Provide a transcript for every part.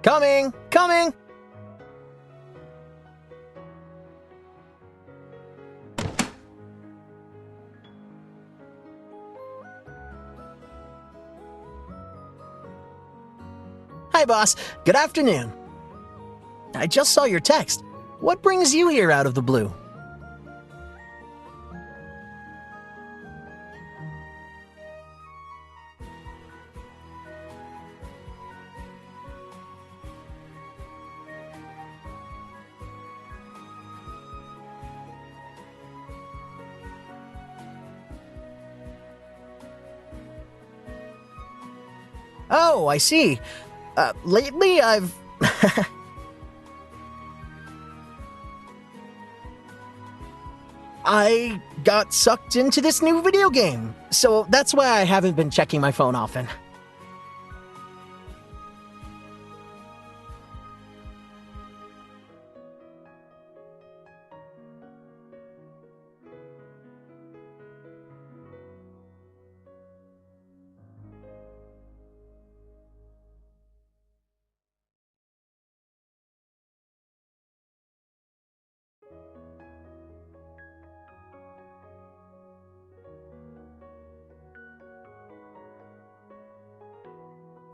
Coming! Coming! Hi, boss. Good afternoon. I just saw your text. What brings you here out of the blue? Oh, I see. Lately I've... I got sucked into this new video game, so that's why I haven't been checking my phone often.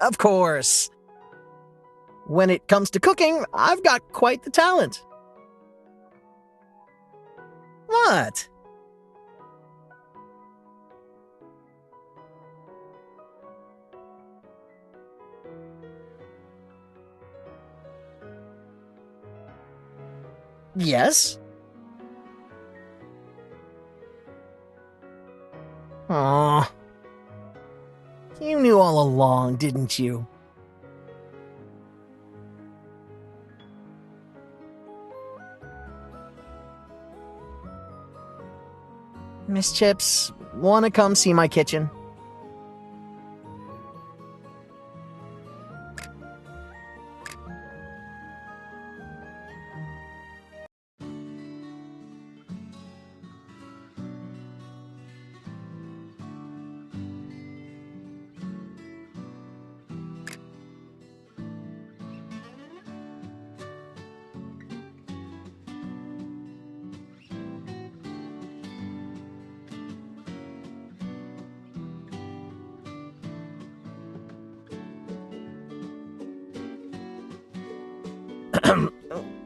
Of course. When it comes to cooking, I've got quite the talent. What? Yes? Aw. You knew all along, didn't you? Miss Chips, wanna come see my kitchen?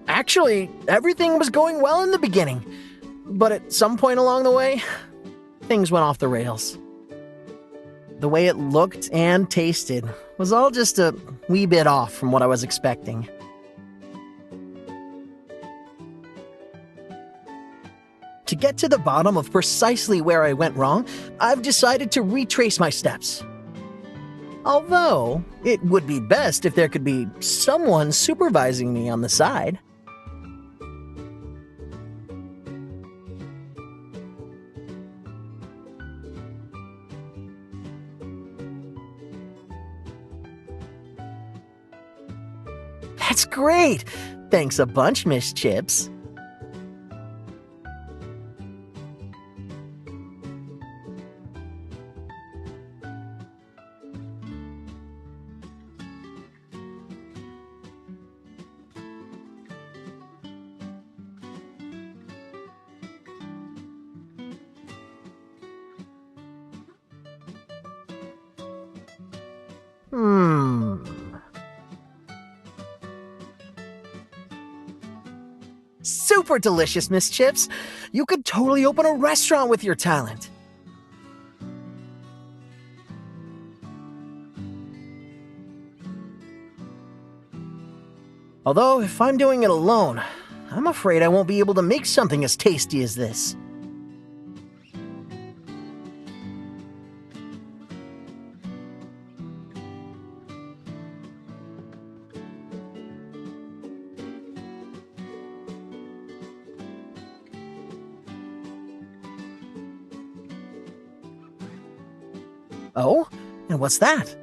Actually, everything was going well in the beginning, but at some point along the way, things went off the rails. The way it looked and tasted was all just a wee bit off from what I was expecting. To get to the bottom of precisely where I went wrong, I've decided to retrace my steps. Although, it would be best if there could be someone supervising me on the side. That's great! Thanks a bunch, Miss Chips. Super delicious, Miss Chips. You could totally open a restaurant with your talent. Although, if I'm doing it alone, I'm afraid I won't be able to make something as tasty as this. Oh? And what's that?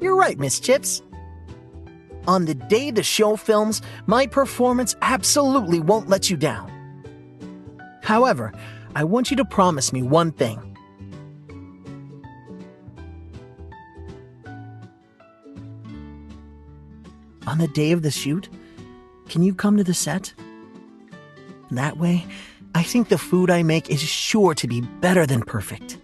You're right, Miss Chips. On the day the show films, my performance absolutely won't let you down. However, I want you to promise me one thing. On the day of the shoot, can you come to the set? That way, I think the food I make is sure to be better than perfect.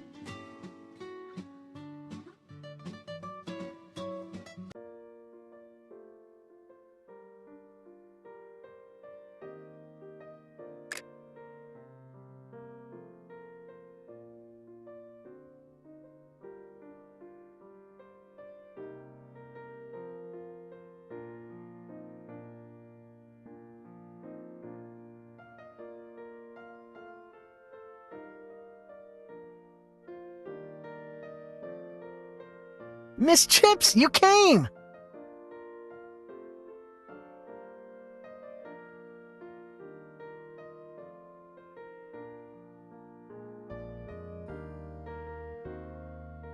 Miss Chips, you came!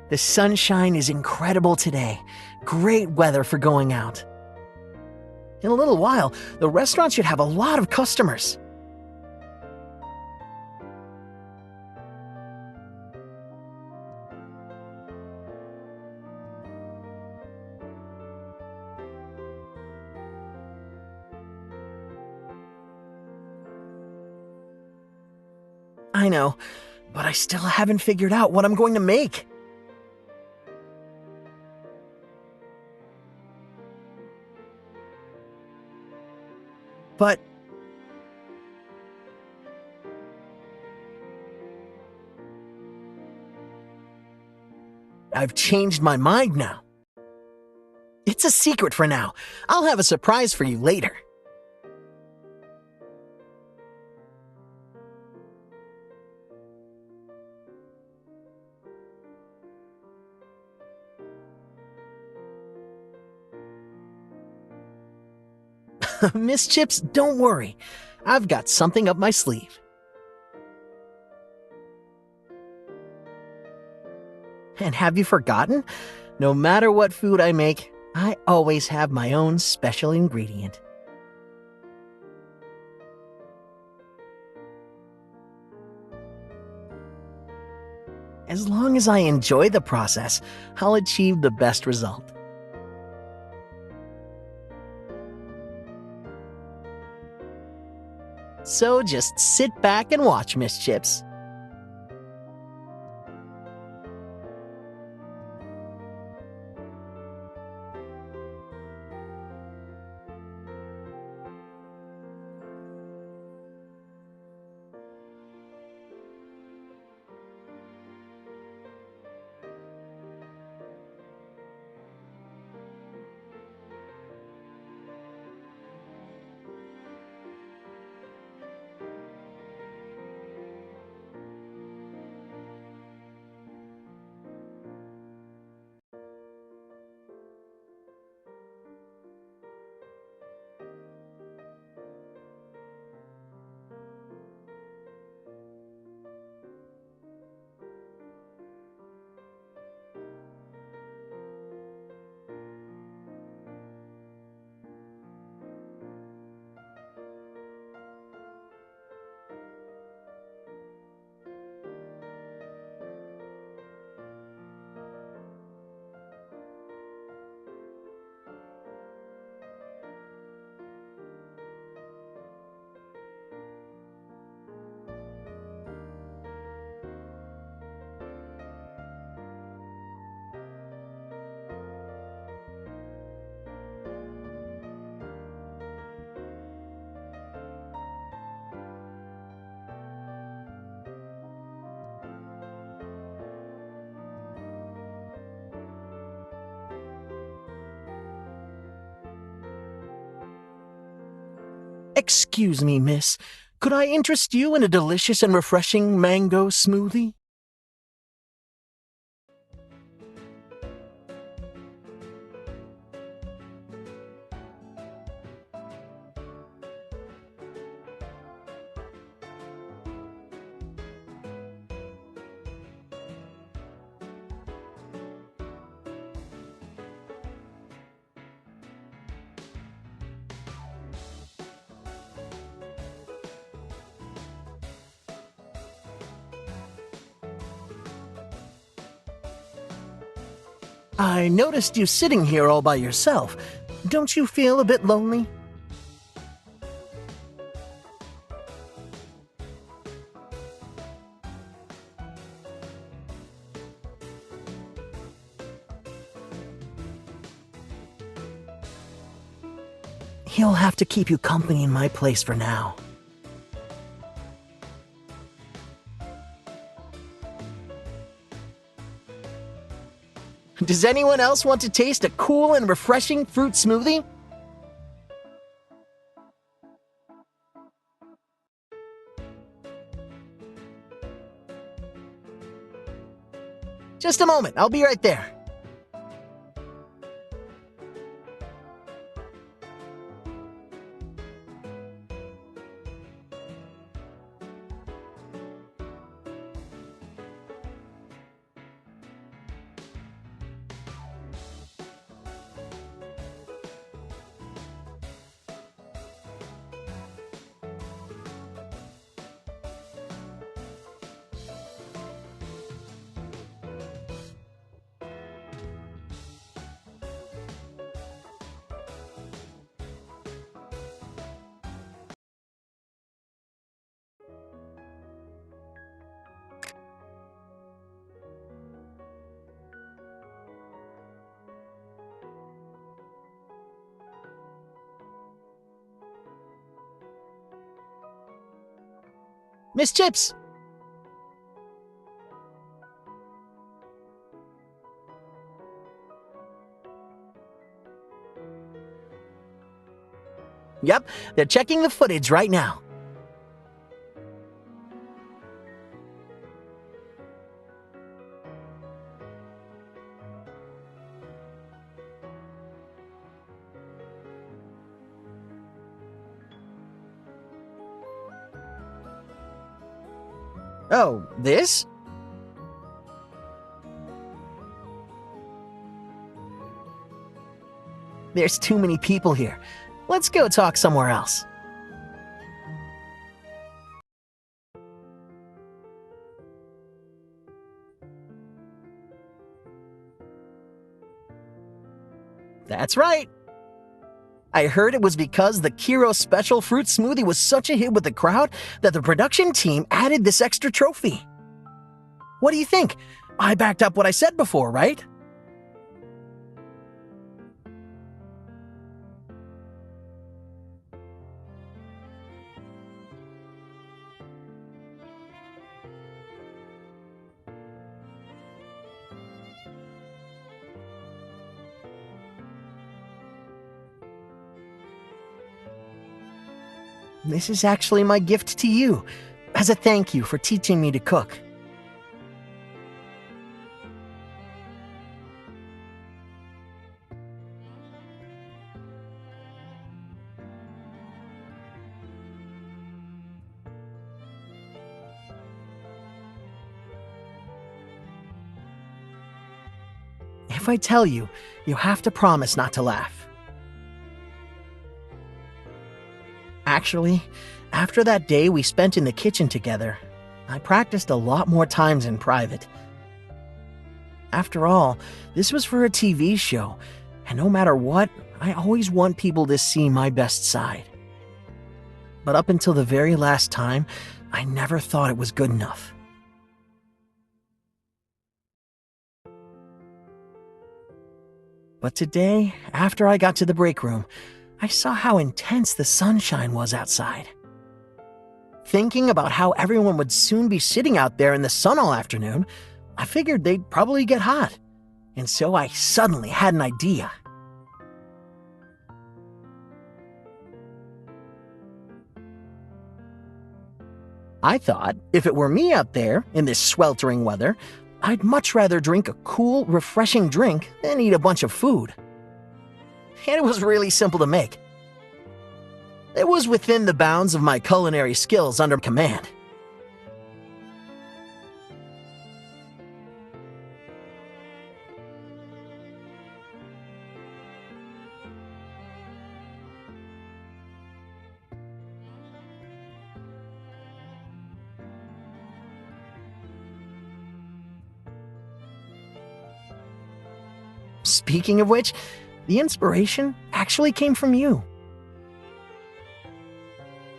The sunshine is incredible today. Great weather for going out. In a little while, the restaurant should have a lot of customers. I know, but I still haven't figured out what I'm going to make. But I've changed my mind now. It's a secret for now. I'll have a surprise for you later. Miss Chips, don't worry. I've got something up my sleeve. And have you forgotten? No matter what food I make, I always have my own special ingredient. As long as I enjoy the process, I'll achieve the best result. So just sit back and watch, Miss Chips. Excuse me, miss. Could I interest you in a delicious and refreshing mango smoothie? I noticed you sitting here all by yourself. Don't you feel a bit lonely? He'll have to keep you company in my place for now. Does anyone else want to taste a cool and refreshing fruit smoothie? Just a moment, I'll be right there. Miss Chips! Yep, they're checking the footage right now. Oh, this? There's too many people here. Let's go talk somewhere else. That's right. I heard it was because the Kiro special fruit smoothie was such a hit with the crowd that the production team added this extra trophy. What do you think? I backed up what I said before, right? This is actually my gift to you, as a thank you for teaching me to cook. If I tell you, you have to promise not to laugh. Actually, after that day we spent in the kitchen together, I practiced a lot more times in private. After all, this was for a TV show, and no matter what, I always want people to see my best side. But up until the very last time, I never thought it was good enough. But today, after I got to the break room, I saw how intense the sunshine was outside. Thinking about how everyone would soon be sitting out there in the sun all afternoon, I figured they'd probably get hot. And so I suddenly had an idea. I thought, if it were me out there in this sweltering weather, I'd much rather drink a cool, refreshing drink than eat a bunch of food. And it was really simple to make. It was within the bounds of my culinary skills under command. Speaking of which, the inspiration actually came from you.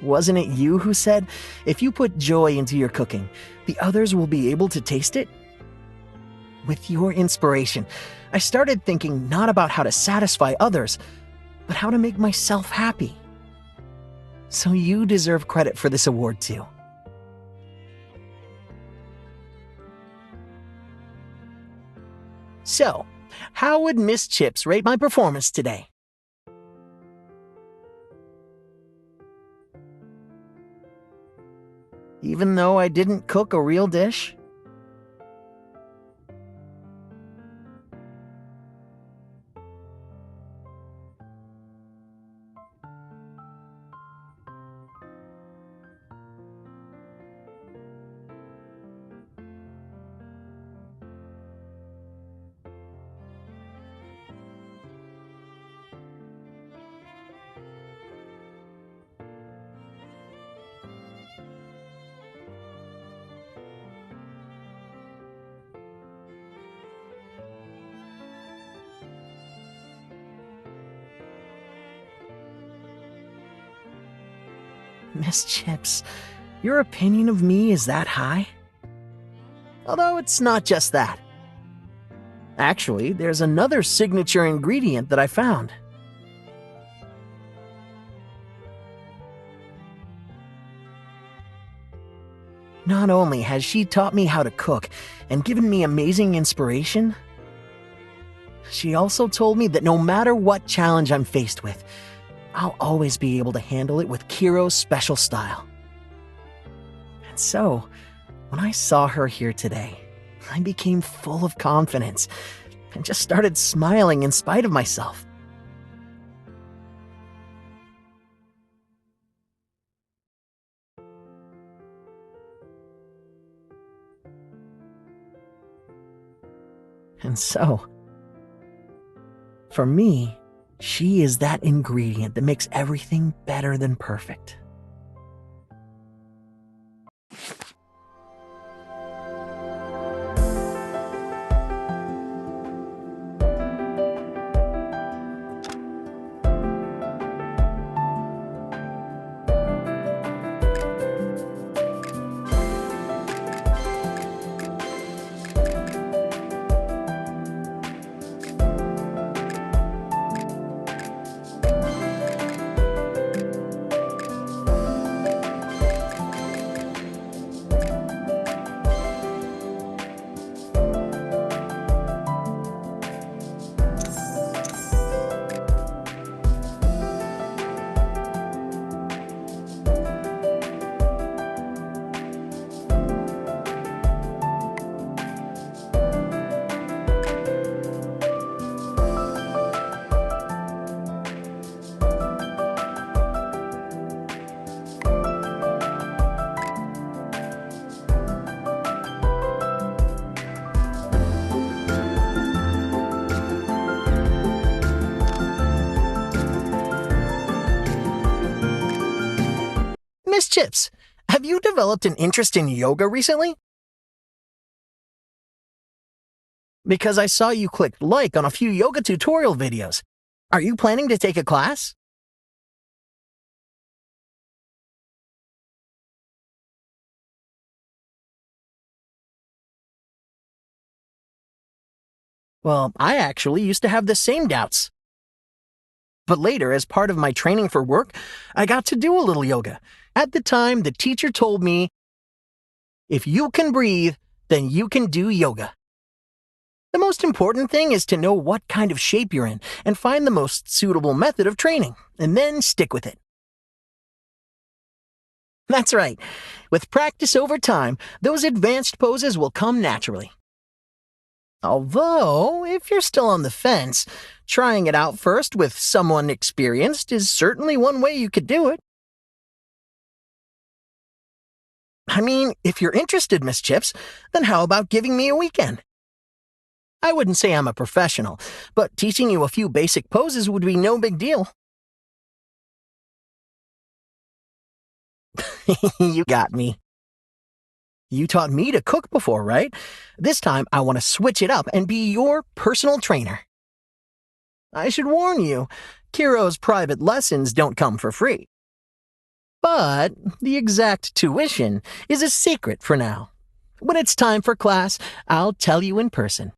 Wasn't it you who said, if you put joy into your cooking, the others will be able to taste it? With your inspiration, I started thinking not about how to satisfy others, but how to make myself happy. So you deserve credit for this award too. So, how would Miss Chips rate my performance today? Even though I didn't cook a real dish? Miss Chips, your opinion of me is that high? Although it's not just that. Actually, there's another signature ingredient that I found. Not only has she taught me how to cook and given me amazing inspiration, she also told me that no matter what challenge I'm faced with, I'll always be able to handle it with Kiro's special style. And so, when I saw her here today, I became full of confidence and just started smiling in spite of myself. And so, for me, she is that ingredient that makes everything better than perfect. Miss Chips, have you developed an interest in yoga recently? Because I saw you click like on a few yoga tutorial videos. Are you planning to take a class? Well, I actually used to have the same doubts. But later, as part of my training for work, I got to do a little yoga. At the time, the teacher told me, if you can breathe, then you can do yoga. The most important thing is to know what kind of shape you're in and find the most suitable method of training, and then stick with it. That's right. With practice over time, those advanced poses will come naturally. Although, if you're still on the fence, trying it out first with someone experienced is certainly one way you could do it. I mean, if you're interested, Miss Chips, then how about giving me a weekend? I wouldn't say I'm a professional, but teaching you a few basic poses would be no big deal. You got me. You taught me to cook before, right? This time, I want to switch it up and be your personal trainer. I should warn you, Kiro's private lessons don't come for free. But the exact tuition is a secret for now. When it's time for class, I'll tell you in person.